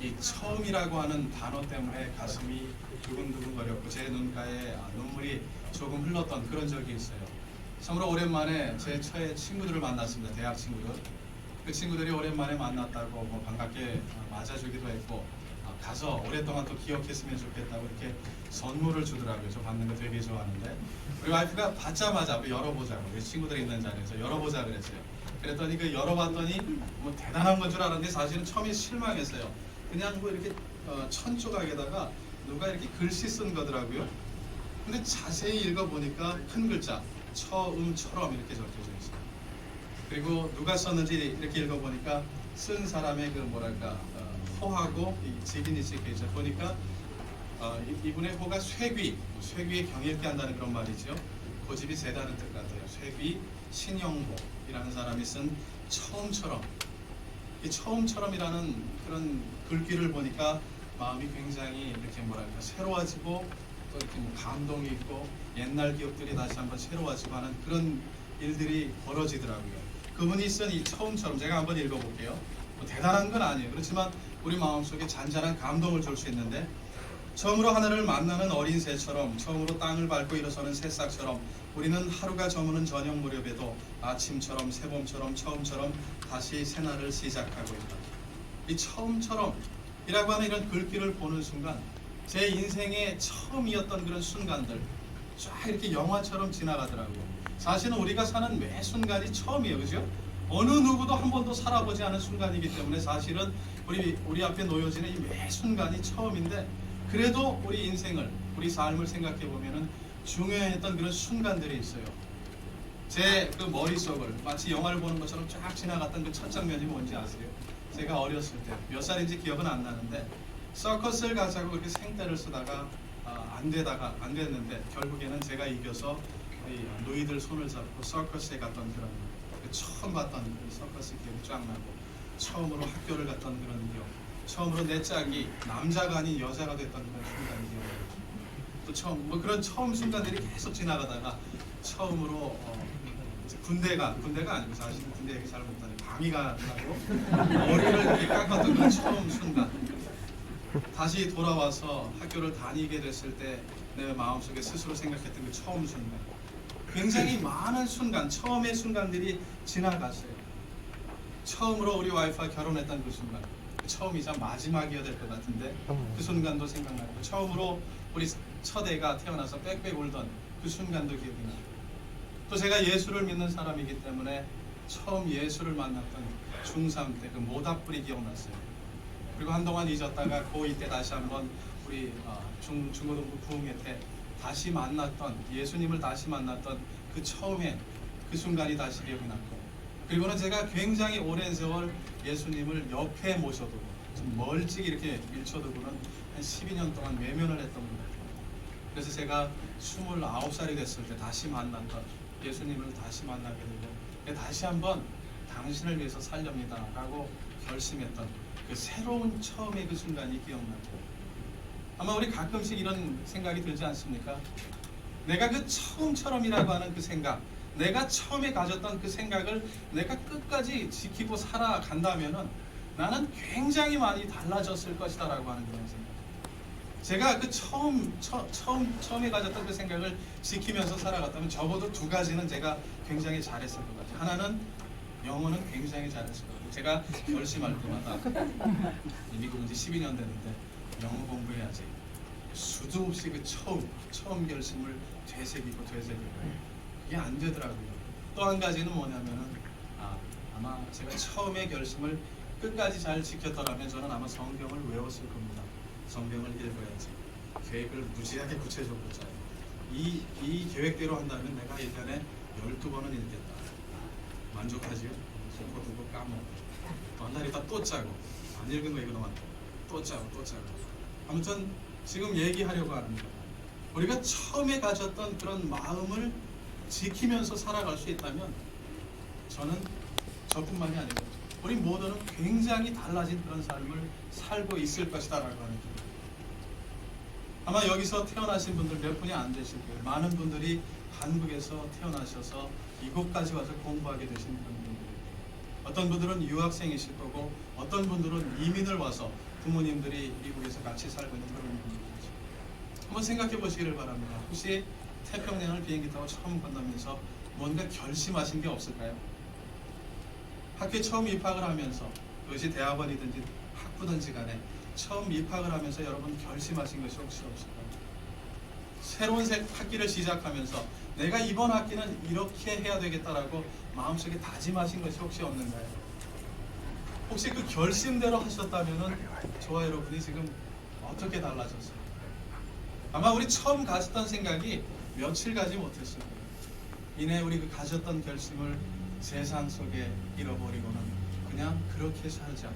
이 처음이라고 하는 단어 때문에 가슴이 두근두근거렸고 제 눈가에 눈물이 조금 흘렀던 그런 적이 있어요. 참으로 오랜만에 제 처의 친구들을 만났습니다. 대학 친구들. 그 친구들이 오랜만에 만났다고 뭐 반갑게 맞아주기도 했고 가서 오랫동안 또 기억했으면 좋겠다고 이렇게 선물을 주더라고요. 저 받는 거 되게 좋아하는데 우리 와이프가 받자마자 우리 열어보자고 우리 친구들이 있는 자리에서 열어보자 그랬어요. 그랬더니 그 열어봤더니 뭐 대단한 건 줄 알았는데 사실은 처음에 실망했어요. 그냥 뭐 이렇게 천조각에다가 누가 이렇게 글씨 쓴 거더라고요. 근데 자세히 읽어보니까 큰 글자 처음처럼 이렇게 적혀져 있어요. 그리고 누가 썼는지 이렇게 읽어보니까 쓴 사람의 그 뭐랄까 호하고 직인이 찍혀있죠. 보니까 이분의 호가 쇠귀에 경일게 한다는 그런 말이죠. 고집이 세다는 뜻 같아요. 쇠귀 신영호이라는 사람이 쓴 처음처럼. 이 처음처럼이라는 그런 글귀를 보니까 마음이 굉장히 이렇게 뭐랄까 새로워지고 또 이렇게 뭐 감동이 있고 옛날 기억들이 다시 한번 새로워지고 하는 그런 일들이 벌어지더라고요. 그분이 쓴 이 처음처럼 제가 한번 읽어볼게요. 뭐 대단한 건 아니에요. 그렇지만 우리 마음속에 잔잔한 감동을 줄 수 있는데 처음으로 하늘을 만나는 어린 새처럼 처음으로 땅을 밟고 일어서는 새싹처럼 우리는 하루가 저무는 저녁 무렵에도 아침처럼 새봄처럼 처음처럼 다시 새날을 시작하고 있다. 이 처음처럼 이라고 하는 이런 글귀를 보는 순간 제 인생의 처음이었던 그런 순간들 쫙 이렇게 영화처럼 지나가더라고요. 사실은 우리가 사는 매 순간이 처음이에요. 그죠? 어느 누구도 한 번도 살아보지 않은 순간이기 때문에 사실은 우리 앞에 놓여지는 이 매 순간이 처음인데 그래도 우리 인생을 우리 삶을 생각해 보면은 중요했던 그런 순간들이 있어요. 제 그 머릿속을 마치 영화를 보는 것처럼 쫙 지나갔던 그 첫 장면이 뭔지 아세요? 제가 어렸을 때 몇 살인지 기억은 안 나는데 서커스를 가자고 그렇게 생떼를 쓰다가 안 됐는데 결국에는 제가 이겨서 노이들 손을 잡고 서커스에 갔던 그런 처음 봤던 그 서커스 기억이 쫙 나고 처음으로 학교를 갔던 그런 기억, 처음으로 내 짝이 남자가 아닌 여자가 됐던 그런 순간 기억, 또 처음 뭐 그런 처음 순간들이 계속 지나가다가 처음으로 군대가 아니고 사실 군대 얘기 잘 못하네. 방위가 나고 머리를 이렇게 깎았던 그 처음 순간, 다시 돌아와서 학교를 다니게 됐을 때 내 마음속에 스스로 생각했던 그 처음 순간, 굉장히 많은 순간, 처음의 순간들이 지나갔어요. 처음으로 우리 와이프와 결혼했던 그 순간, 처음이자 마지막이어야 될 것 같은데 그 순간도 생각나고, 처음으로 우리 첫 애가 태어나서 빽빽 울던 그 순간도 기억이 나고, 또 제가 예수를 믿는 사람이기 때문에 처음 예수를 만났던 중3 때 그 모닥불이 기억났어요. 그리고 한동안 잊었다가 고2 때 다시 한번 우리 중고등부 부흥회 때 다시 만났던, 예수님을 다시 만났던 그 처음에 그 순간이 다시 기억이 났고, 그리고는 제가 굉장히 오랜 세월 예수님을 옆에 모셔두고 좀 멀찍이 이렇게 밀쳐두고는 한 12년 동안 외면을 했던 것 같아요. 그래서 제가 29살이 됐을 때 다시 만났던 예수님을 다시 만나게 되고 다시 한번 당신을 위해서 살렵니다 라고 결심했던 그 새로운 처음의 그 순간이 기억나고, 아마 우리 가끔씩 이런 생각이 들지 않습니까? 내가 그 처음처럼이라고 하는 그 생각, 내가 처음에 가졌던 그 생각을 내가 끝까지 지키고 살아간다면은 나는 굉장히 많이 달라졌을 것이다 라고 하는 그런 생각. 제가 그 처음에 가졌던 그 생각을 지키면서 살아갔다면 적어도 두 가지는 제가 굉장히 잘했을 것 같아요. 하나는 영어는 굉장히 잘했을 것 같아요. 제가 결심할 때마다 미국 온 지 12년 됐는데 영어 공부해야지, 수도 없이 그 처음 결심을 되새기고 이게 안 되더라고요. 또 한 가지는 뭐냐면은 아마 제가 처음에 결심을 끝까지 잘 지켰더라면 저는 아마 성경을 외웠을 겁니다. 성경을 읽어야지. 계획을 무지하게 구체적으로 짜요. 이 계획대로 한다면 내가 1년에 12번은 읽겠다. 만족하지요? 두고 까먹고 한 날 있다 또 짜고, 안 읽은 거 이거 너무 또 짜고. 아무튼 지금 얘기하려고 하는 거예요. 우리가 처음에 가졌던 그런 마음을 지키면서 살아갈 수 있다면 저는 저뿐만이 아니고 우리 모두는 굉장히 달라진 그런 삶을 살고 있을 것이다 라고 하는 거예요. 아마 여기서 태어나신 분들 몇 분이 안 되실 거예요. 많은 분들이 한국에서 태어나셔서 이곳까지 와서 공부하게 되신 그런 분들이에요. 어떤 분들은 유학생이실 거고 어떤 분들은 이민을 와서 부모님들이 미국에서 같이 살고 있는 그런 분들이죠. 한번 생각해 보시기를 바랍니다. 혹시 태평양을 비행기 타고 처음 건너면서 뭔가 결심하신 게 없을까요? 학교에 처음 입학을 하면서 그것이 대학원이든지 학부든지 간에 처음 입학을 하면서 여러분 결심하신 것이 혹시 없을까요? 새로운 학기를 시작하면서 내가 이번 학기는 이렇게 해야 되겠다라고 마음속에 다짐하신 것이 혹시 없는가요? 혹시 그 결심대로 하셨다면 저와 여러분이 지금 어떻게 달라졌어요? 아마 우리 처음 가졌던 생각이 며칠 가지 못했을 거예요. 이내 우리 그 가졌던 결심을 세상 속에 잃어버리고는 그냥 그렇게 살자,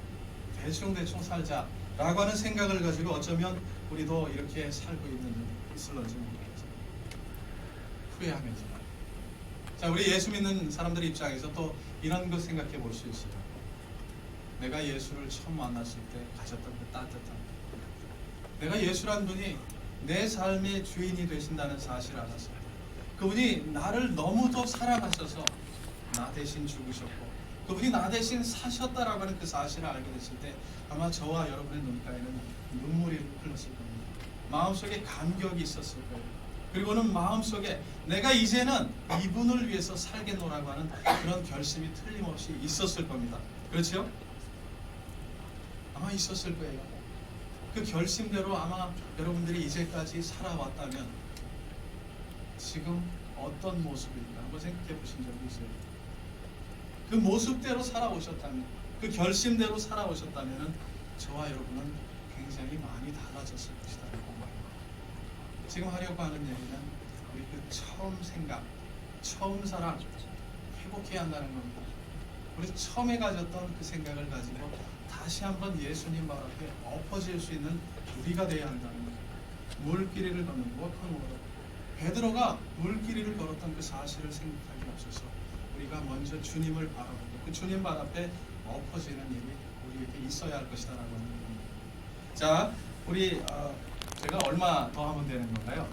대충 살자라고 하는 생각을 가지고 어쩌면 우리도 이렇게 살고 있을런지 모르겠어요. 후회하면서. 자, 우리 예수 믿는 사람들 입장에서 또 이런 것 생각해 볼 수 있어요. 내가 예수를 처음 만났을 때 가졌던 그 따뜻함. 내가 예수란 분이 내 삶의 주인이 되신다는 사실을 알았을 때 그분이 나를 너무도 사랑하셔서 나 대신 죽으셨고 그분이 나 대신 사셨다라고 하는 그 사실을 알게 됐을 때 아마 저와 여러분의 눈가에는 눈물이 흘렀을 겁니다. 마음속에 감격이 있었을 거예요. 그리고는 마음속에 내가 이제는 이분을 위해서 살겠노라고 하는 그런 결심이 틀림없이 있었을 겁니다. 그렇죠? 아마 있었을 거예요. 그 결심대로 아마 여러분들이 이제까지 살아왔다면 지금 어떤 모습일까 한번 생각해 보신 적이 있어요? 그 모습대로 살아오셨다면, 그 결심대로 살아오셨다면 저와 여러분은 굉장히 많이 달라졌을 것이다. 지금 하려고 하는 얘기는 우리 그 처음 생각, 처음 사랑 회복해야 한다는 겁니다. 우리 처음에 가졌던 그 생각을 가지고 다시 한번 예수님 발 앞에 엎어질 수 있는 우리가 되어야 한다는 거죠. 물길이를 걷는 워커노로 베드로가 물길이를 걸었던 그 사실을 생각하기 앞서서 우리가 먼저 주님을 바라보고 그 주님 발 앞에 엎어지는 일이 우리에게 있어야 할 것이다라고 하는 겁니다. 자, 우리 제가 얼마 더 하면 되는 건가요?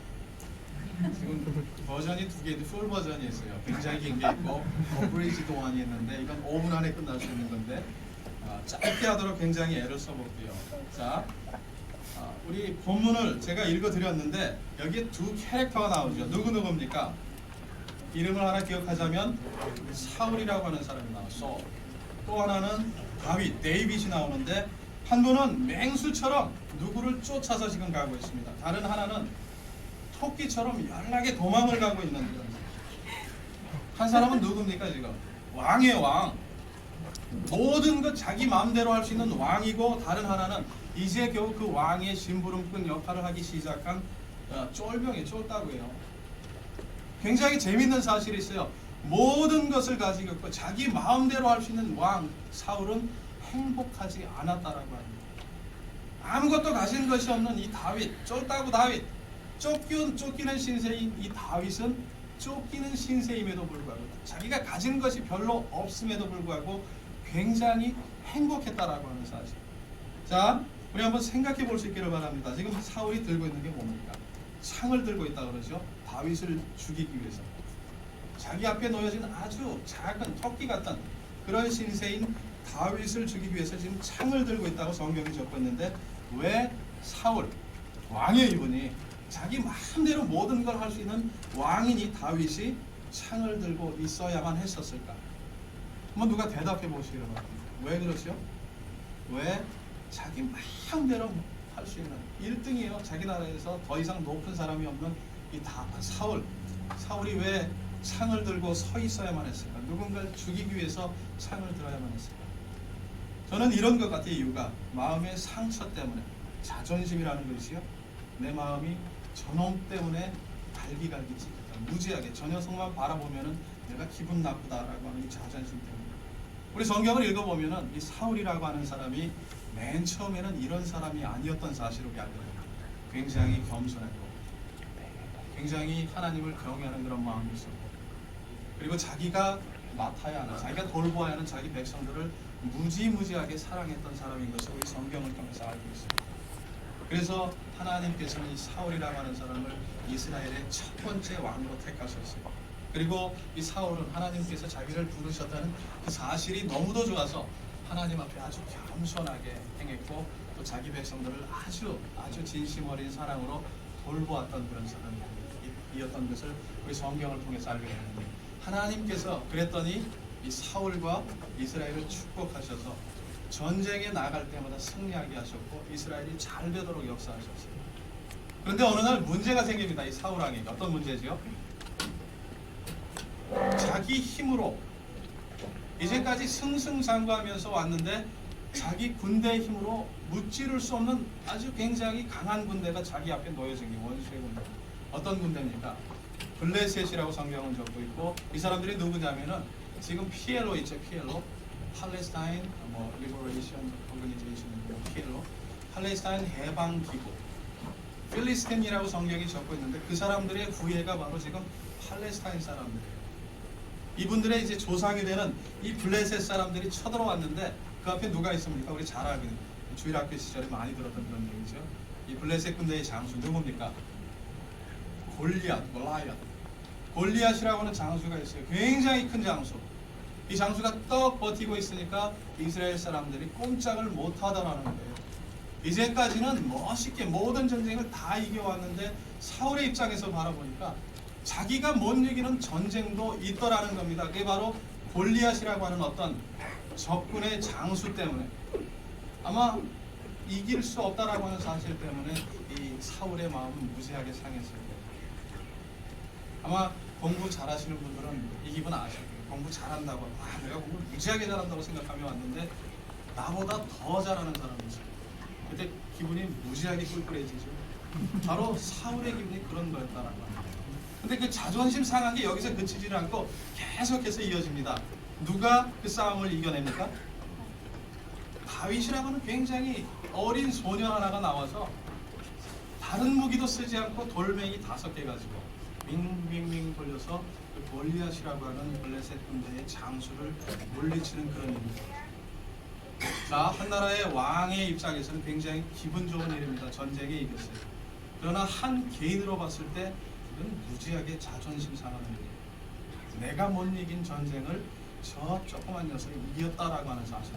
지금 버전이 두 개, 풀 버전이 있어요. 굉장히 긴 게 있고 어브리지 동안이 있는데 이건 5분 안에 끝날 수 있는 건데 짧게 하도록 굉장히 애를 써볼게요. 자, 우리 본문을 제가 읽어드렸는데 여기에 두 캐릭터가 나오죠. 누구입니까? 이름을 하나 기억하자면 사울이라고 하는 사람이 나왔어. 또 하나는 다윗, 데이빗이 나오는데 한 분은 맹수처럼 누구를 쫓아서 지금 가고 있습니다. 다른 하나는 토끼처럼 연락에 도망을 가고 있는 그런 한 사람은 누굽니까 지금? 왕이에요, 왕. 모든 것 자기 마음대로 할 수 있는 왕이고 다른 하나는 이제 겨우 그 왕의 심부름꾼 역할을 하기 시작한 쫄병이 쫄다고요. 굉장히 재밌는 사실이 있어요. 모든 것을 가지고 있고 자기 마음대로 할 수 있는 왕 사울은 행복하지 않았다라고 합니다. 아무것도 가진 것이 없는 이 다윗, 쫄다구 다윗, 쫓기는 신세인 이 다윗은 쫓기는 신세임에도 불구하고 자기가 가진 것이 별로 없음에도 불구하고 굉장히 행복했다라고 하는 사실. 자, 우리 한번 생각해 볼 수 있기를 바랍니다. 지금 사울이 들고 있는 게 뭡니까? 창을 들고 있다 그러죠. 다윗을 죽이기 위해서. 자기 앞에 놓여진 아주 작은 토끼 같은 그런 신세인 다윗을 죽이기 위해서 지금 창을 들고 있다고 성경이 적고 있는데 왜 사울, 왕이에요 이분이. 자기 마음대로 모든 걸 할 수 있는 왕인 이 다윗이 창을 들고 있어야만 했었을까? 한번 누가 대답해 보시기 바랍니다. 왜 그러죠? 왜 자기 마음대로 할 수 있는 1등이에요. 자기 나라에서 더 이상 높은 사람이 없는 이 사울이 왜 창을 들고 서 있어야만 했을까? 누군가를 죽이기 위해서 창을 들어야만 했을까? 저는 이런 것 같아요. 이유가 마음의 상처 때문에 자존심이라는 것이요. 내 마음이 저놈 때문에 갈기갈기 찢겼다. 무지하게 저 녀석만 바라보면은 내가 기분 나쁘다라고 하는 이 자존심 때문에. 우리 성경을 읽어보면은 이 사울이라고 하는 사람이 맨 처음에는 이런 사람이 아니었던 사실을 우리 알게 됩니다. 굉장히 겸손했고 굉장히 하나님을 경외하는 그런 마음이 있었고 그리고 자기가 맡아야 하는 자기가 돌보아야 하는 자기 백성들을 무지무지하게 사랑했던 사람인 것을 우리 성경을 통해서 알고 있습니다. 그래서 하나님께서는 이 사울이라고 하는 사람을 이스라엘의 첫 번째 왕으로 택하셨어요. 그리고 이 사울은 하나님께서 자기를 부르셨다는 그 사실이 너무도 좋아서 하나님 앞에 아주 겸손하게 행했고 또 자기 백성들을 아주 진심 어린 사랑으로 돌보았던 그런 사람이었던 것을 우리 성경을 통해서 알게 되는데, 하나님께서 그랬더니 이 사울과 이스라엘을 축복하셔서 전쟁에 나갈 때마다 승리하게 하셨고 이스라엘이 잘 되도록 역사하셨어요. 그런데 어느 날 문제가 생깁니다. 이 사울 왕에게. 어떤 문제지요? 자기 힘으로 이제까지 승승장구하면서 왔는데 자기 군대의 힘으로 무찌를 수 없는 아주 굉장히 강한 군대가 자기 앞에 놓여진 게 원수의 군대. 어떤 군대입니까? 블레셋이라고 성경은 적고 있고, 이 사람들이 누구냐면은 지금 PLO 있죠. PLO, 팔레스타인 리버레이션 오거니제이션, PLO, 팔레스타인 해방 기구, 필리스틴이라고 성경이 적고 있는데 그 사람들의 후예가 바로 지금 팔레스타인 사람들이에요. 이분들의 이제 조상이 되는 이 블레셋 사람들이 쳐들어왔는데 그 앞에 누가 있습니까? 우리 잘 알고 있는 주일학교 시절에 많이 들었던 그런 얘기죠. 이 블레셋 군대의 장수 누굽니까? 골리앗이라고 하는 장수가 있어요. 굉장히 큰 장수. 이 장수가 떡 버티고 있으니까 이스라엘 사람들이 꼼짝을 못 하더라는 거예요. 이제까지는 멋있게 모든 전쟁을 다 이겨왔는데 사울의 입장에서 바라보니까 자기가 못 이기는 전쟁도 있더라는 겁니다. 그게 바로 골리앗이라고 하는 어떤 적군의 장수 때문에, 아마 이길 수 없다라고 하는 사실 때문에 이 사울의 마음은 무지하게 상했을 거예요. 아마 공부 잘하시는 분들은 이 기분 아실 거예요. 공부 잘한다고, 내가 공부 무지하게 잘한다고 생각하며 왔는데 나보다 더 잘하는 사람이 있어요. 그때 기분이 무지하게 꿀꿀해지죠. 바로 사울의 기분이 그런 거였다라고 합니다. 근데 그 자존심 상한 게 여기서 그치지를 않고 계속해서 이어집니다. 누가 그 싸움을 이겨냅니까? 다윗이라고 하는 굉장히 어린 소년 하나가 나와서 다른 무기도 쓰지 않고 돌멩이 5개 가지고 윙윙윙 돌려서 그 골리앗이라고 하는 블레셋 군대의 장수를 물리치는 그런 일입니다. 자, 한 나라의 왕의 입장에서는 굉장히 기분 좋은 일입니다. 전쟁에 이겼어요. 그러나 한 개인으로 봤을 때 이건 무지하게 자존심 상하는 일이에요. 내가 못 이긴 전쟁을 저 조그만 녀석이 이겼다라고 하는 사실.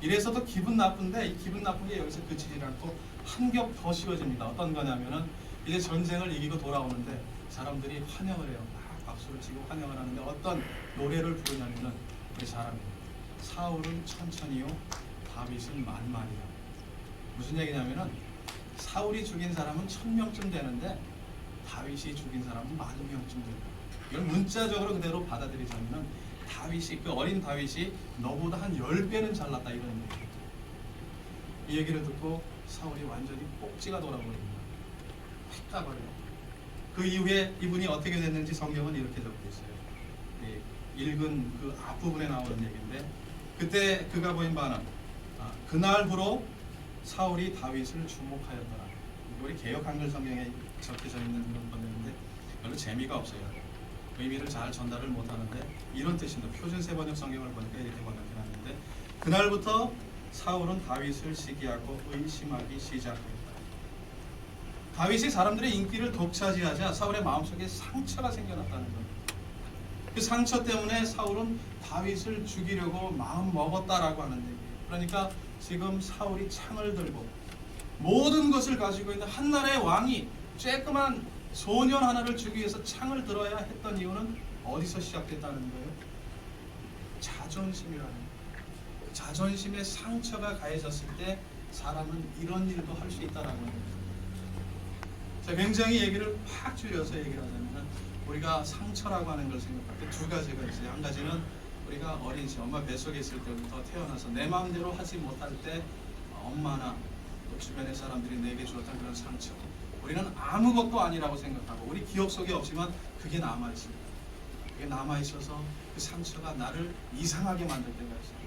이래서도 기분 나쁜데 이 기분 나쁜 게 여기서 그치지 않고 한 겹 더 씌워집니다. 어떤 거냐면은 이제 전쟁을 이기고 돌아오는데 사람들이 환영을 해요. 막 박수를 치고 환영을 하는데 어떤 노래를 부르냐면은 우리 사람이 사울은 천천히요, 다윗은 만만이다. 무슨 얘기냐면은 사울이 죽인 사람은 1000명쯤 되는데 다윗이 죽인 사람은 10,000명쯤 된다. 이걸 문자적으로 그대로 받아들이자면은 다윗이, 그 어린 다윗이 너보다 한 10배는 잘났다, 이런 얘기예요. 이 얘기를 듣고 사울이 완전히 꼭지가 돌아버립니다. 확 가버려요. 그 이후에 이분이 어떻게 됐는지 성경은 이렇게 적고 있어요. 읽은 그 앞부분에 나오는 얘기인데, 그때 그가 보인 바는 그날부로 사울이 다윗을 주목하였더라. 우리 개역 한글 성경에 적혀져 있는 그런 번역인데 별로 재미가 없어요. 의미를 잘 전달을 못하는데 이런 뜻입니다. 표준 세번역 성경을 보니까 이렇게 번역해놨는데, 그날부터 사울은 다윗을 시기하고 의심하기 시작했다. 다윗이 사람들의 인기를 독차지하자 사울의 마음속에 상처가 생겨났다는 겁니다. 그 상처 때문에 사울은 다윗을 죽이려고 마음 먹었다라고 하는 얘기예요. 그러니까 지금 사울이 창을 들고 모든 것을 가지고 있는 한 나라의 왕이 쬐끄만 소년 하나를 죽이기 위해서 창을 들어야 했던 이유는 어디서 시작됐다는 거예요? 자존심이라는 거예요. 자존심의 상처가 가해졌을 때 사람은 이런 일도 할 수 있다라고 하는 거예요. 자, 굉장히 얘기를 확 줄여서 얘기를 하자면 우리가 상처라고 하는 걸 생각할 때 2가지가 있어요. 한 가지는 우리가 어린 시절 엄마 뱃속에 있을 때부터 태어나서 내 마음대로 하지 못할 때 엄마나 또 주변의 사람들이 내게 주었던 그런 상처, 우리는 아무것도 아니라고 생각하고 우리 기억 속에 없지만 그게 남아있습니다. 그게 남아있어서 그 상처가 나를 이상하게 만들 때가 있어요.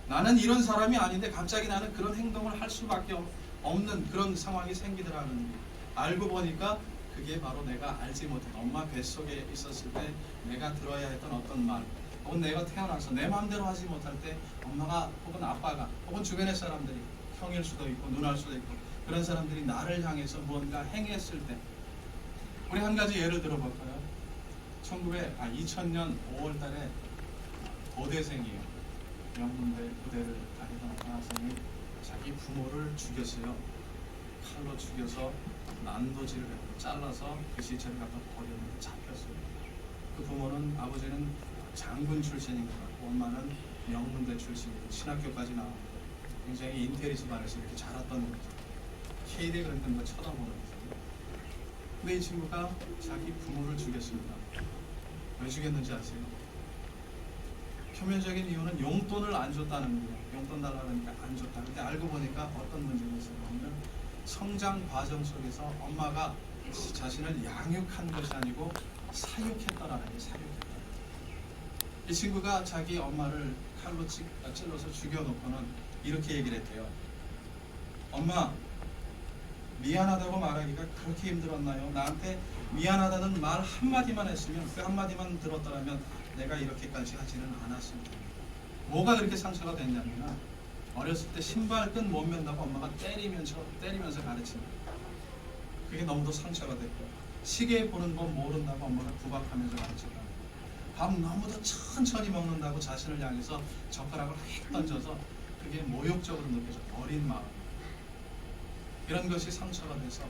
나는 이런 사람이 아닌데 갑자기 나는 그런 행동을 할 수밖에 없는 그런 상황이 생기더라는 게, 알고 보니까 그게 바로 내가 알지 못했던 엄마 뱃속에 있었을 때 내가 들어야 했던 어떤 말, 혹은 내가 태어나서 내 마음대로 하지 못할 때 엄마가 혹은 아빠가 혹은 주변의 사람들이, 형일 수도 있고 누나일 수도 있고, 그런 사람들이 나를 향해서 무언가 행했을 때, 우리 한 가지 예를 들어볼까요? 2000년 5월 달에 도대생이에요. 명문대 부대를 다니던 어떤 학생이 자기 부모를 죽였어요. 칼로 죽여서 난도질을 해서 잘라서 그 시체를 갖다 버렸는데 잡혔어요. 그 부모는 아버지는 장군 출신인 것 같고 엄마는 명문대 출신이고 신학교까지 나오고 굉장히 인테리 집안에서 이렇게 자랐던 거죠. K대 그랬던 거 쳐다보는 거죠. 근데 이 친구가 자기 부모를 죽였습니다. 왜 죽였는지 아세요? 표면적인 이유는 용돈을 안 줬다는 거예요. 용돈 달라고 하니까 안 줬다. 근데 알고 보니까 어떤 문제가 있었냐면 성장 과정 속에서 엄마가 자신을 양육한 것이 아니고 사육했다라는 게 사육했다. 이 친구가 자기 엄마를 칼로 찔러서 죽여놓고는 이렇게 얘기를 했대요. 엄마, 미안하다고 말하기가 그렇게 힘들었나요? 나한테 미안하다는 말 한마디만 했으면 그 한마디만 들었더라면 내가 이렇게까지 하지는 않았습니다. 뭐가 그렇게 상처가 됐냐면 어렸을 때 신발끈 못 맨다고 엄마가 때리면서 가르칩니다. 그게 너무도 상처가 됐고 시계 보는 법 모른다고 엄마가 구박하면서 가르쳤다. 밥 너무도 천천히 먹는다고 자신을 향해서 젓가락을 휙 던져서 그게 모욕적으로 느껴져. 어린 마음. 이런 것이 상처가 돼서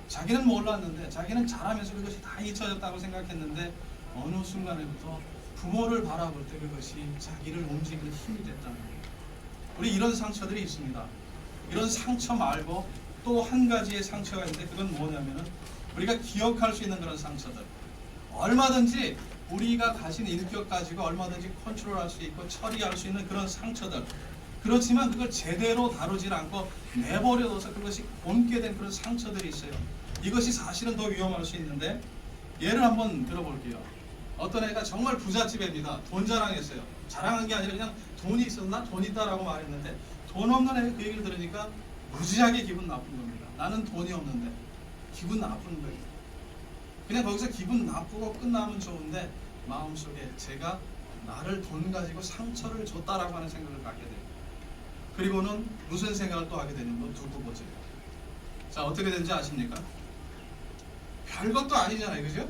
자기는 몰랐는데 자기는 자라면서 그것이 다 잊혀졌다고 생각했는데 어느 순간에부터 부모를 바라볼 때 그것이 자기를 움직이는 힘이 됐다는 거예요. 우리 이런 상처들이 있습니다. 이런 상처 말고 또 한 가지의 상처가 있는데 그건 뭐냐면은 우리가 기억할 수 있는 그런 상처들. 얼마든지 우리가 가진 인격 가지고 얼마든지 컨트롤할 수 있고 처리할 수 있는 그런 상처들. 그렇지만 그걸 제대로 다루질 않고 내버려둬서 그것이 곪게 된 그런 상처들이 있어요. 이것이 사실은 더 위험할 수 있는데 예를 한번 들어볼게요. 어떤 애가 정말 부잣집 애입니다. 돈 자랑했어요. 자랑한 게 아니라 그냥 돈이 있었나? 돈 있다라고 말했는데 돈 없는 애가 그 얘기를 들으니까 무지하게 기분 나쁜 겁니다. 나는 돈이 없는데 기분 나쁜 거예요. 그냥 거기서 기분 나쁘고 끝나면 좋은데 마음속에 제가 나를 돈 가지고 상처를 줬다라고 하는 생각을 갖게 돼요. 그리고는 무슨 생각을 또 하게 되냐면 두고 보세요. 자, 어떻게 되는지 아십니까? 별것도 아니잖아요. 그죠?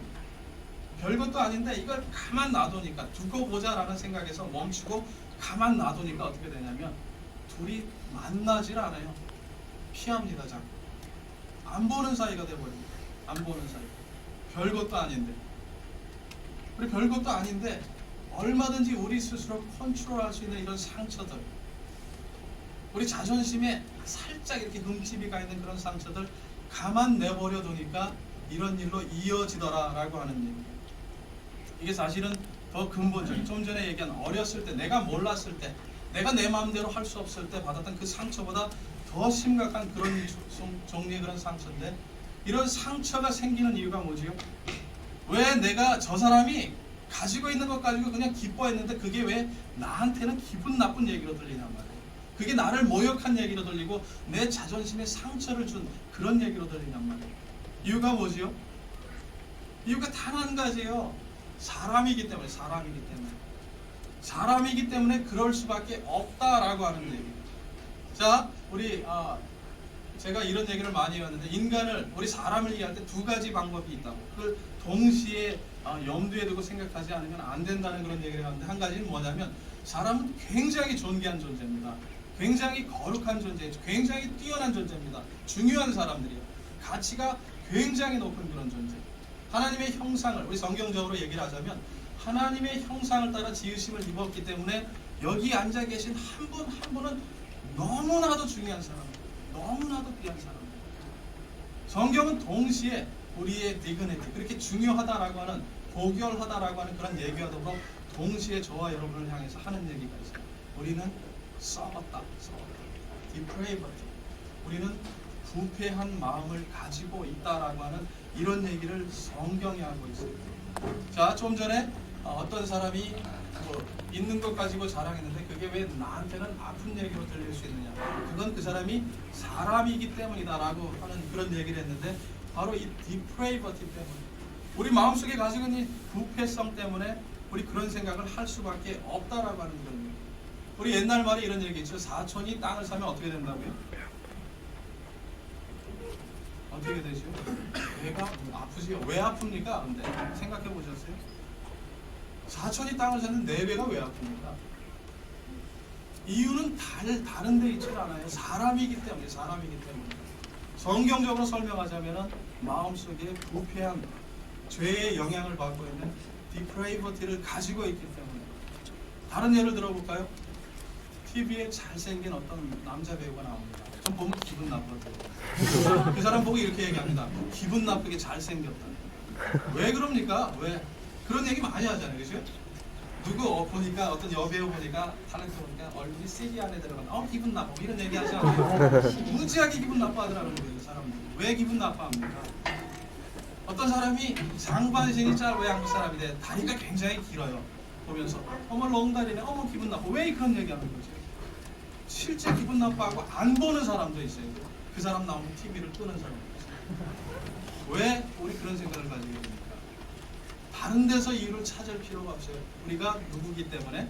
별것도 아닌데 이걸 가만 놔두니까 두고 보자라는 생각에서 멈추고 가만 놔두니까 어떻게 되냐면 둘이 만나질 않아요. 피합니다. 자꾸. 안 보는 사이가 돼버립니다. 안 보는 사이. 별것도 아닌데. 우리 별것도 아닌데 얼마든지 우리 스스로 컨트롤할 수 있는 이런 상처들, 우리 자존심에 살짝 이렇게 흠집이 가 있는 그런 상처들 가만 내버려 두니까 이런 일로 이어지더라라고 하는 얘기예요. 이게 사실은 더 근본적인, 좀 전에 얘기한 어렸을 때 내가 몰랐을 때 내가 내 마음대로 할 수 없을 때 받았던 그 상처보다 더 심각한 그런 종류의 그런 상처인데 이런 상처가 생기는 이유가 뭐지요? 왜 내가 저 사람이 가지고 있는 것 가지고 그냥 기뻐했는데 그게 왜 나한테는 기분 나쁜 얘기로 들리냔 말이에요. 그게 나를 모욕한 얘기로 들리고 내 자존심에 상처를 준 그런 얘기로 들리냔 말이에요. 이유가 뭐지요? 이유가 단 한 가지예요. 사람이기 때문에 그럴 수밖에 없다라고 하는 얘기예요. 자, 우리 제가 이런 얘기를 많이 해왔는데 인간을, 우리 사람을 이해할 때 두 가지 방법이 있다고. 그걸 동시에 염두에 두고 생각하지 않으면 안 된다는 그런 얘기를 하는데 한 가지는 뭐냐면 사람은 굉장히 존귀한 존재입니다. 굉장히 거룩한 존재예요. 굉장히 뛰어난 존재입니다. 중요한 사람들이에요. 가치가 굉장히 높은 그런 존재. 하나님의 형상을, 우리 성경적으로 얘기를 하자면 하나님의 형상을 따라 지으심을 입었기 때문에 여기 앉아 계신 한 분 한 분은 너무나도 중요한 사람입니다. 너무나도 귀한 사람입니다. 성경은 동시에 우리의 디그니티, 그렇게 중요하다라고 하는, 고결하다라고 하는 그런 얘기와 더불어 동시에 저와 여러분을 향해서 하는 얘기가 있어요. 우리는 썩었다. depraved. 우리는 부패한 마음을 가지고 있다라고 하는 이런 얘기를 성경이 하고 있어요. 자, 좀 전에 어떤 사람이 있는 것 가지고 자랑했는데 그게 왜 나한테는 아픈 얘기로 들릴 수 있느냐? 그건 그 사람이 사람이기 때문이다라고 하는 그런 얘기를 했는데 바로 이 depravity 때문에, 우리 마음속에 가지고 있는 부패성 때문에 우리 그런 생각을 할 수밖에 없다라고 하는 그런 얘기. 우리 옛날 말에 이런 얘기 있죠. 사촌이 땅을 사면 어떻게 된다고요? 어떻게 되죠? 배가 아프지요. 왜 아픕니까? 근데 생각해 보셨어요? 사촌이 땅을 샀는데 4배가 왜 아픕니까? 이유는 다른 데 있지 않아요. 사람이기 때문에. 성경적으로 설명하자면 마음속에 부패한 죄의 영향을 받고 있는 디프레이버티를 가지고 있기 때문에. 다른 예를 들어볼까요? TV에 잘생긴 어떤 남자 배우가 나옵니다. 좀 보면 기분 나쁘고 그 사람 보고 이렇게 얘기합니다. 기분 나쁘게 잘생겼다. 왜 그럽니까? 왜? 그런 얘기 많이 하잖아요. 그죠? 누구 보니까 어떤 여배우 보니까 다른 거 보니까 얼굴이 CG 안에 들어간 기분 나빠 이런 얘기 하지 않아요. 무지하게 기분 나빠하더라고요. 그 사람들. 왜 기분 나빠합니까? 어떤 사람이 상반신이 짧아야 한국 사람인데 다리가 굉장히 길어요. 보면서 어머 롱다리네 어머 기분 나빠. 왜 그런 얘기하는 거지? 실제 기분 나빠하고 안 보는 사람도 있어요. 그 사람 나오면 TV를 끄는 사람도 있어요. 왜 우리 그런 생각을 가지게 됩니까? 다른 데서 이유를 찾을 필요가 없어요. 우리가 누구기 때문에?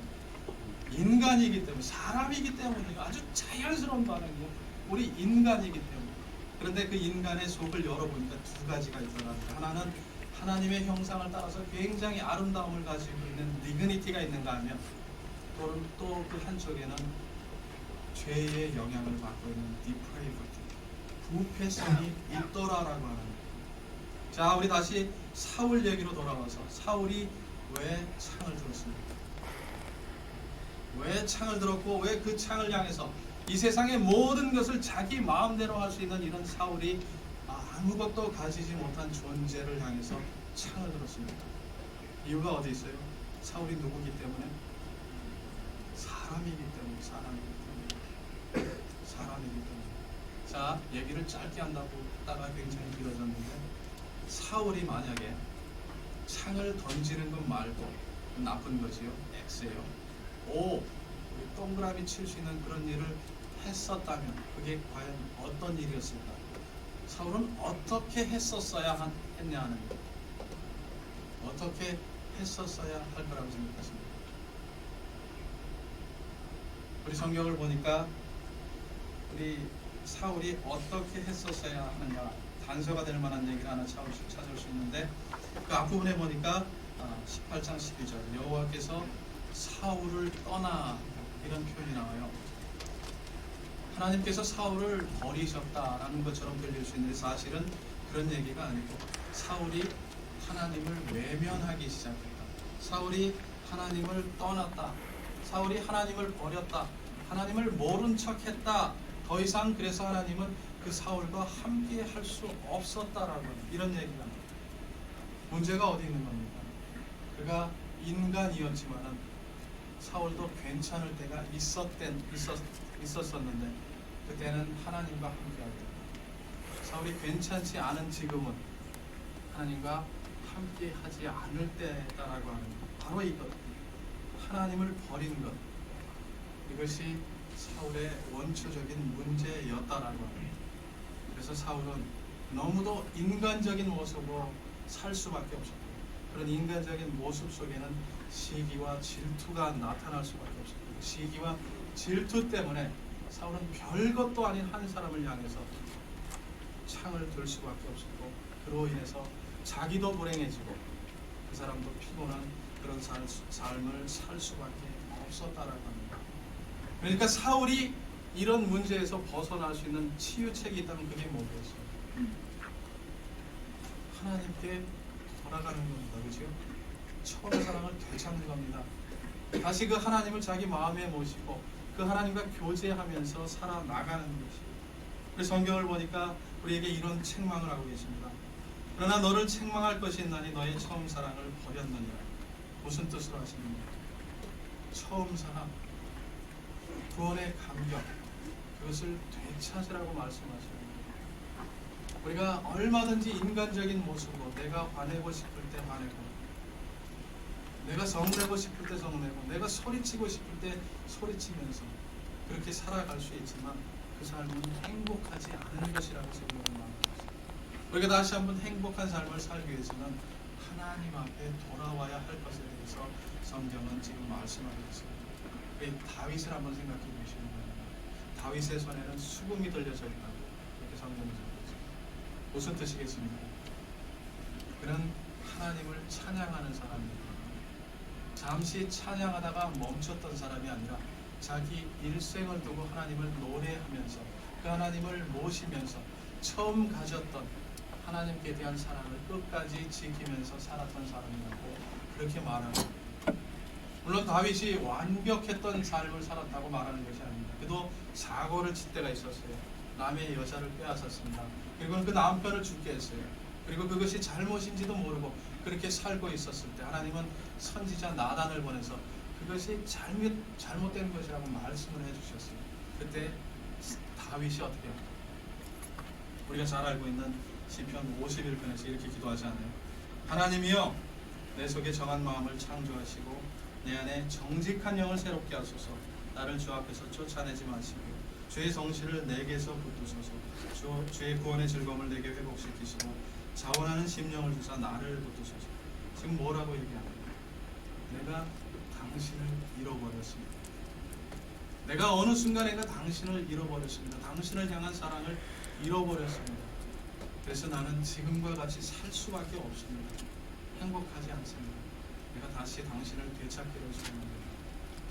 인간이기 때문에, 사람이기 때문에 아주 자연스러운 반응이에요. 우리 인간이기 때문에. 그런데 그 인간의 속을 열어보니까 2가지가 있더라고요. 하나는 하나님의 형상을 따라서 굉장히 아름다움을 가지고 있는 디그니티가 있는가 하면 또 그 한쪽에는 죄의 영향을 받고 있는 디프레이버티, 부패성이 있더라라고 하는 거예요. 자, 우리 다시 사울 얘기로 돌아와서 사울이 왜 창을 들었습니까? 왜 창을 들었고 왜 그 창을 향해서 이 세상의 모든 것을 자기 마음대로 할 수 있는 이런 사울이 아무것도 가지지 못한 존재를 향해서 창을 들었습니다. 이유가 어디 있어요? 사울이 누구기 때문에? 사람이기 때문에. 자, 얘기를 짧게 한다고 하다가 굉장히 길어졌는데 사울이 만약에 창을 던지는 것 말고 나쁜 거지요. X예요. O, 동그라미 칠 수 있는 그런 일을 했었다면 그게 과연 어떤 일이었을까? 사울은 어떻게 했었어야 했냐 하는 거예요. 어떻게 했었어야 할 거라고 생각하십니까? 우리 성경을 보니까 우리 사울이 어떻게 했었어야 하는가 단서가 될 만한 얘기를 하나 찾을 수 있는데 그 앞부분에 보니까 18장 12절 여호와께서 사울을 떠나 이런 표현이 나와요. 하나님께서 사울을 버리셨다라는 것처럼 들릴 수 있는데 사실은 그런 얘기가 아니고 사울이 하나님을 외면하기 시작했다. 사울이 하나님을 떠났다. 사울이 하나님을 버렸다. 하나님을 모른 척했다. 더 이상 그래서 하나님은 그 사울과 함께 할 수 없었다라고 이런 얘기가 나옵니다. 문제가 어디 있는 겁니까? 그가 인간이었지만은 사울도 괜찮을 때가 있었었는데 그때는 하나님과 함께할 때 사울이 괜찮지 않은 지금은 하나님과 함께하지 않을 때다라고 하는 것 바로 이거든요. 하나님을 버린 것 이것이 사울의 원초적인 문제였다라고 합니다. 그래서 사울은 너무도 인간적인 모습으로 살 수밖에 없었고 그런 인간적인 모습 속에는 시기와 질투가 나타날 수밖에 없었고 시기와 질투 때문에 사울은 별것도 아닌 한 사람을 향해서 창을 들 수밖에 없었고 그로 인해서 자기도 불행해지고 그 사람도 피곤한 그런 삶을 살 수밖에 없었다라고 합니다. 그러니까 사울이 이런 문제에서 벗어날 수 있는 치유책이 있다면 그게 뭐겠어요? 하나님께 돌아가는 겁니다. 그렇죠? 처음의 사랑을 되찾는 겁니다. 다시 그 하나님을 자기 마음에 모시고 그 하나님과 교제하면서 살아나가는 것이에요. 그래서 성경을 보니까 우리에게 이런 책망을 하고 계십니다. 그러나 너를 책망할 것이 있나니 너의 처음 사랑을 버렸느니라. 무슨 뜻으로 하십니까? 처음 사랑, 구원의 감격, 그것을 되찾으라고 말씀하십니다. 우리가 얼마든지 인간적인 모습으로 내가 화내고 싶을 때 화내고 내가 성내고 싶을 때 성내고 내가 소리치고 싶을 때 소리치면서 그렇게 살아갈 수 있지만 그 삶은 행복하지 않은 것이라고 성경은 말합니다. 우리가 다시 한번 행복한 삶을 살기 위해서는 하나님 앞에 돌아와야 할 것에 대해서 성경은 지금 말씀하고 있습니다. 우리 다윗을 한번 생각해 보시면 다윗의 손에는 수금이 들려져 있다고 이렇게 성경이 적고 있습니다. 무슨 뜻이겠습니까? 그는 하나님을 찬양하는 사람입니다. 잠시 찬양하다가 멈췄던 사람이 아니라 자기 일생을 두고 하나님을 노래하면서 그 하나님을 모시면서 처음 가졌던 하나님께 대한 사랑을 끝까지 지키면서 살았던 사람이라고 그렇게 말합니다. 물론 다윗이 완벽했던 삶을 살았다고 말하는 것이 아닙니다. 그도 사고를 칠 때가 있었어요. 남의 여자를 빼앗았습니다. 그리고 그 남편을 죽게 했어요. 그리고 그것이 잘못인지도 모르고 그렇게 살고 있었을 때 하나님은 선지자 나단을 보내서 그것이 잘못된 것이라고 말씀을 해주셨어요. 그때 다윗이 어떻게 합니까? 우리가 잘 알고 있는 시편 51편에서 이렇게 기도하지 않아요? 하나님이여, 내 속에 정한 마음을 창조하시고 내 안에 정직한 영을 새롭게 하소서. 나를 주 앞에서 쫓아내지 마시고 주의 성실을 내게서 붙드소서. 주의 구원의 즐거움을 내게 회복시키시고 자원하는 심령을 주사 나를 붙드소서. 지금 뭐라고 얘기합니까? 내가 당신을 잃어버렸습니다. 내가 어느 순간인가 당신을 잃어버렸습니다. 당신을 향한 사랑을 잃어버렸습니다. 그래서 나는 지금과 같이 살 수밖에 없습니다. 행복하지 않습니다. 내가 다시 당신을 되찾기를 소원합니다.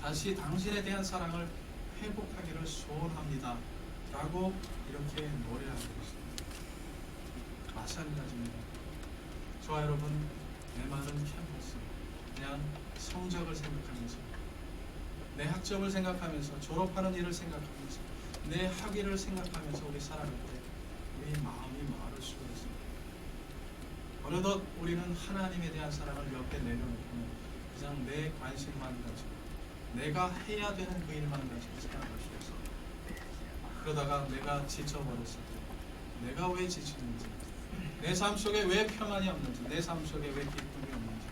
다시 당신에 대한 사랑을 회복하기를 소원합니다. 라고 이렇게 노래하고 있습니다. 마찬가지입니다. 저와 여러분, 내 말은 캠퍼스, 그냥 성적을 생각하면서, 내 학점을 생각하면서, 졸업하는 일을 생각하면서, 내 학위를 생각하면서 우리 살아갈 때 우리 마음이 마를 수가 있습니다. 어느덧 우리는 하나님에 대한 사랑을 옆에 내려놓고 그냥 내 관심만 가지고 내가 해야 되는 그 일만 가지고 살아갈 수 있어요. 그러다가 내가 지쳐버렸을 때 내가 왜 지치는지, 내 삶 속에 왜 평안이 없는지, 내 삶 속에 왜 기쁨이 없는지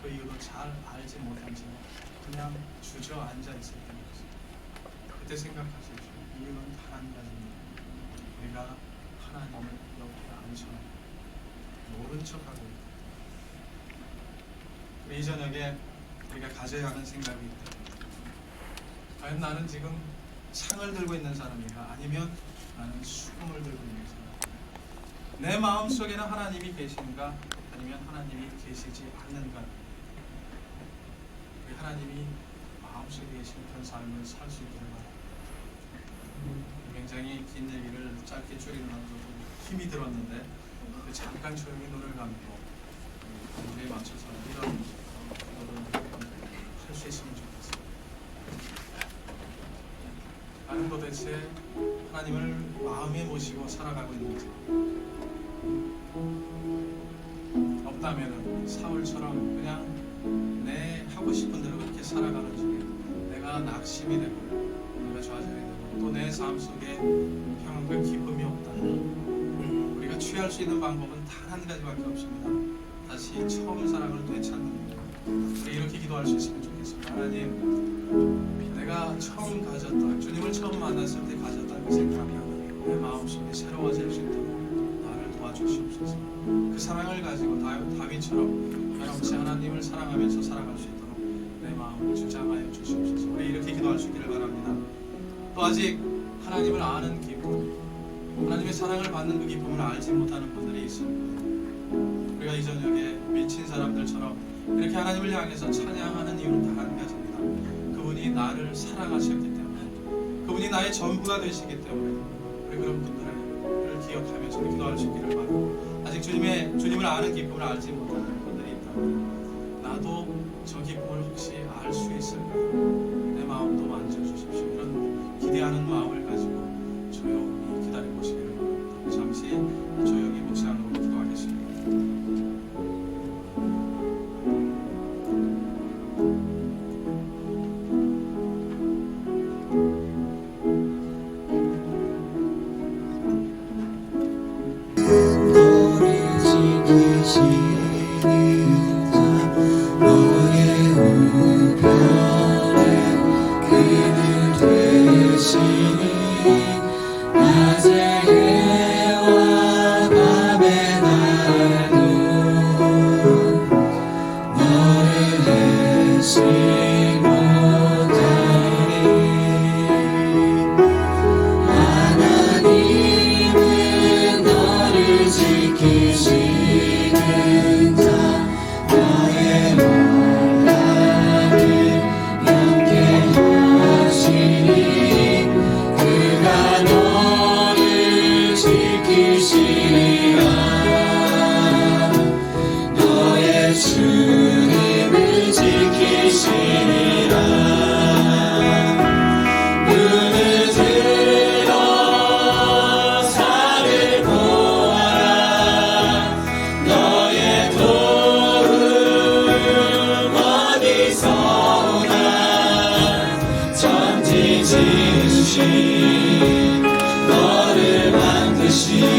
그 이유도 잘 알지 못한 채 그냥 주저앉아 있을 때가 있어요. 그때 생각하십시오. 이유는 단 한 가지입니다. 내가 하나님을 옆에 앉혀놓고 모른 척하고 있다. 이 저녁에 우리가 가져야 하는 생각이 있다. 과연 나는 지금 창을 들고 있는 사람인가, 아니면 나는 수금을 들고 있는 사람인가? 내 마음속에는 하나님이 계신가, 아니면 하나님이 계시지 않는가? 우리 하나님이 마음속에 계신 그런 삶을 살 수 있기를 바랍니다. 굉장히 긴 얘기를 짧게 줄이느라고 힘이 들었는데 잠깐 조용히 눈을 감고 공부에 맞춰서 이런 기도를 할 수 있으면 좋겠습니다. 나는 도대체 하나님을 마음에 모시고 살아가고 있는지, 없다면 사울처럼 그냥 내 하고 싶은 대로 그렇게 살아가는 중에 내가 낙심이 되고 내가 좌절이 되고 또 내 삶 속에 평안과 기쁨이 없다면 우리가 취할 수 있는 방법은 단 한 가지밖에 없습니다. 다시 처음 사랑을 되찾는 것. 우리 이렇게 기도할 수 있으면 좋겠습니다. 하나님, 내가 처음 가졌던, 주님을 처음 만났을 때 가졌던 그 생각이 내 마음속에 새로워질 수 있도록 나를 도와주시옵소서. 그 사랑을 가지고 다윗처럼 변함없이 하나님을 사랑하면서 살아갈 수 있도록 내 마음을 주장하여 주시옵소서. 우리 이렇게 기도할 수 있기를 바랍니다. 또 아직 하나님을 아는 기쁨, 하나님의 사랑을 받는 그 기쁨을 알지 못하는 분들이 있습니다. 우리가 이 저녁에 미친 사람들처럼 이렇게 하나님을 향해서 찬양하는 이유는 단 한 가지입니다. 그분이 나를 사랑하셨기 때문에, 그분이 나의 전부가 되시기 때문에 우리 그런 분들을 기억하면서 기도할 수 있기를 바라고, 아직 주님을 아는 기쁨을 알지 못하는 분들이 있다면 나도 저 기쁨을 혹시 알 수 있을까요? 내 마음도 만져주십시오. 이런 기대하는 마음을 가지고 조용히 기다리고 오시기를 바랍니다. 잠시 조용히 묵상으로 기도하겠습니다. 너의 우편에 그늘 되시니 너를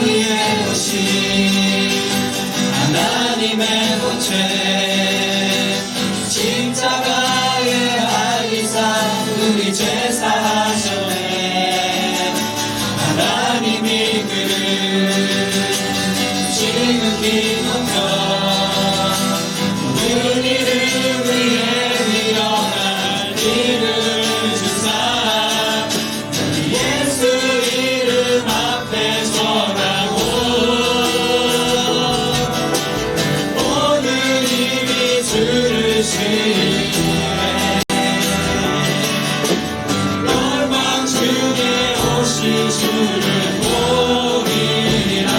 위에 오신 하나님의 본체 십자가의 알리사 우리 죄 사하셨네. 하나님이 그를 지극히 높여 모든 이를 위해 일어날 이름을 주사 우리 예수 이름 앞에 서라고 모든 힘이 주를 시해 열방 중에 오신 주를 보리라.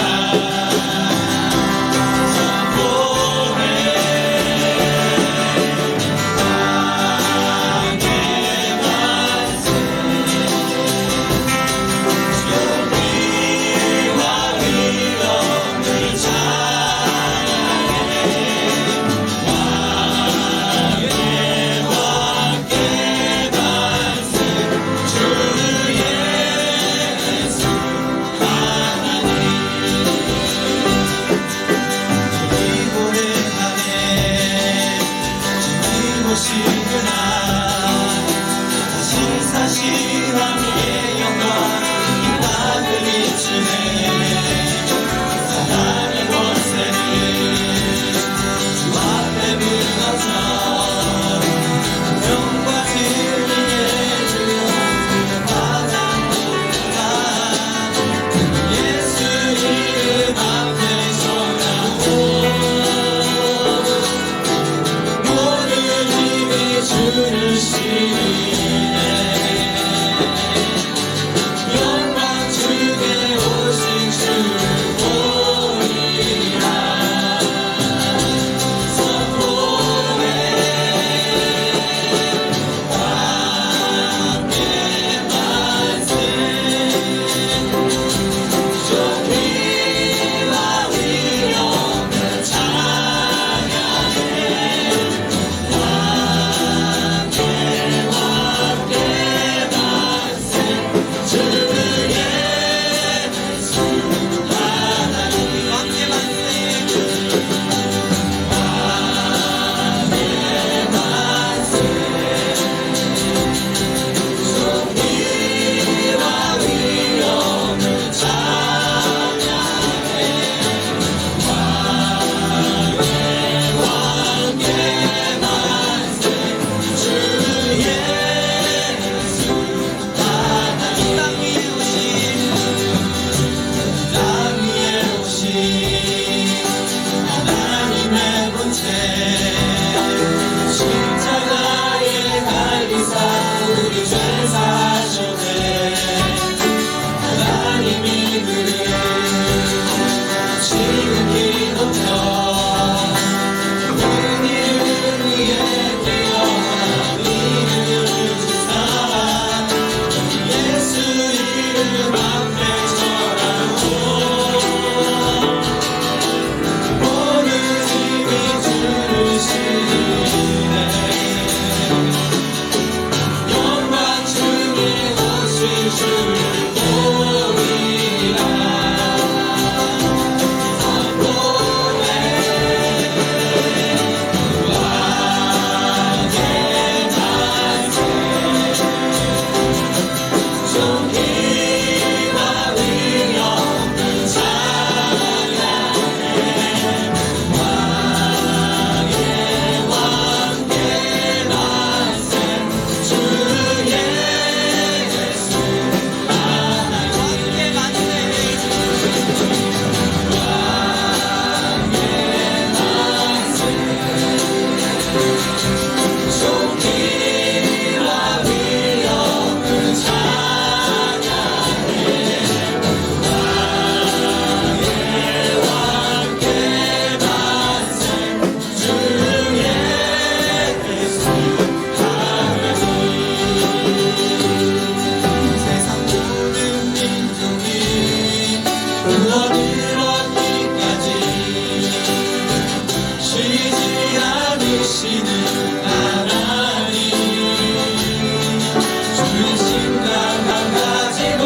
주의 심장만 가지고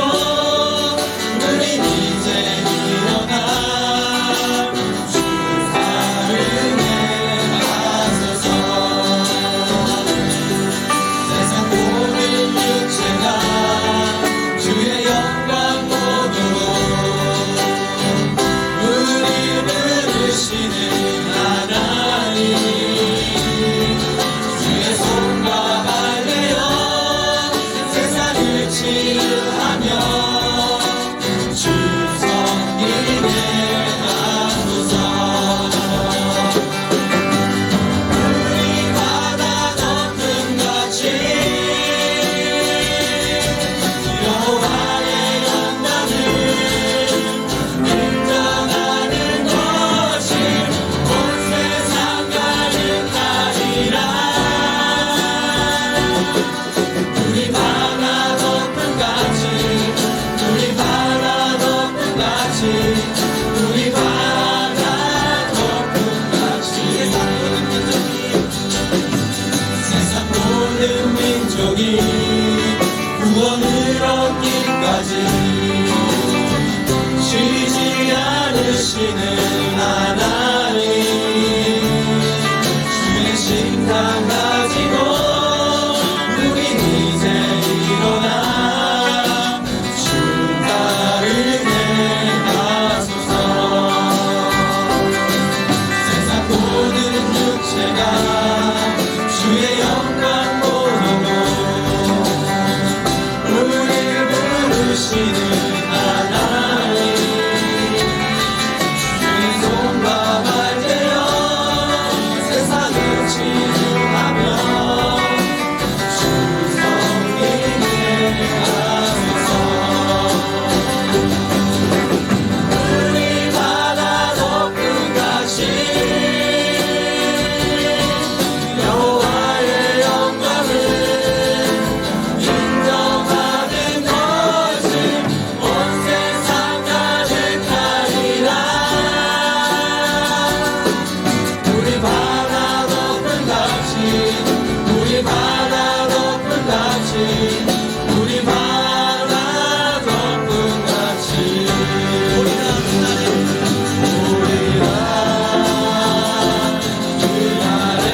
우리 이제 부르시는 하나님 주의 심장 가지고 우린 이제 일어나 주 따르네 가소서 세상 모든 육체가 주의 영광 보이고 우릴 부르시는 하나님 주의 손과 발 대어 세상을 치유하며 주 섬기게 하소서 우리 바다 덮은 가시 여호와의 영광을 인정하는 것이 온 세상 가득하리라 우리 바다 덮은 같이 우리 바다 덮은 같이 우리 바다 덮은 같이 우리가 그 아래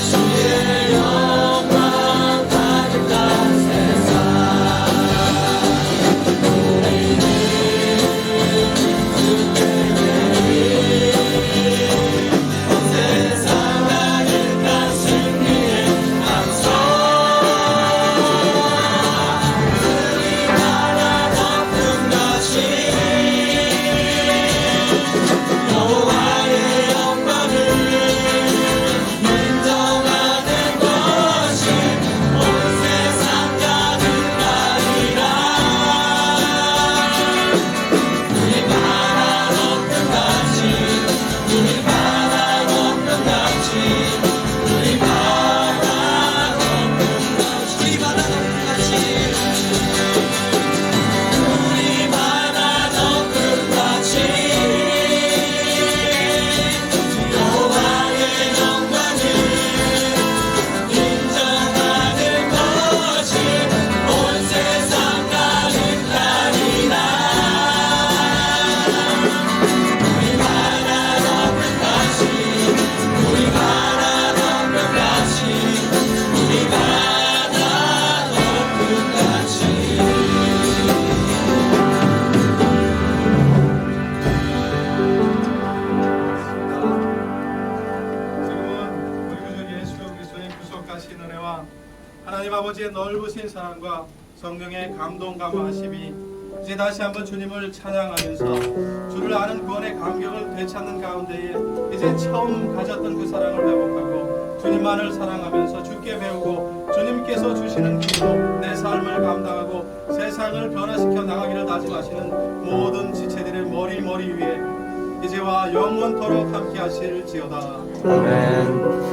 주의 영광 가득한 세상 우리는 온 세상 가득한 승리의 함성 우리 바다 덮은 같이 여호와의 영광을 인정하는 것이 온 세상 가득하리라 우리 바다 덮은 같이 우리 바다 덮은 같이 우리 바다 덮은 같이 우리 바다 덮은 같이 우리 바다 덮은 같이 여호와의 영광을 인정하는 것이 온 세상 가득하리라 우리 바다 덮은 같이 우리 바다 덮은 같이 우리 바다 덮은 같이 지금은 우리 구주 예수 그리스도의 구속하신 은혜와 하나님 아버지의 넓으신 사랑과 성령의 감동 감화하심이 이제 다시 한번 주님을 찬양하면서 주를 아는 구원의 감격을 되찾는 가운데에 이제 처음 가졌던 그 사랑을 회복하고 주님만을 사랑하면서 주께 배우고 주님께서 주시는 길로 내 삶을 감당하고 세상을 변화시켜 나가기를 다짐하시는 모든 지체들의 머리 위에 이제와 영원토록 함께 하실지어다. 아멘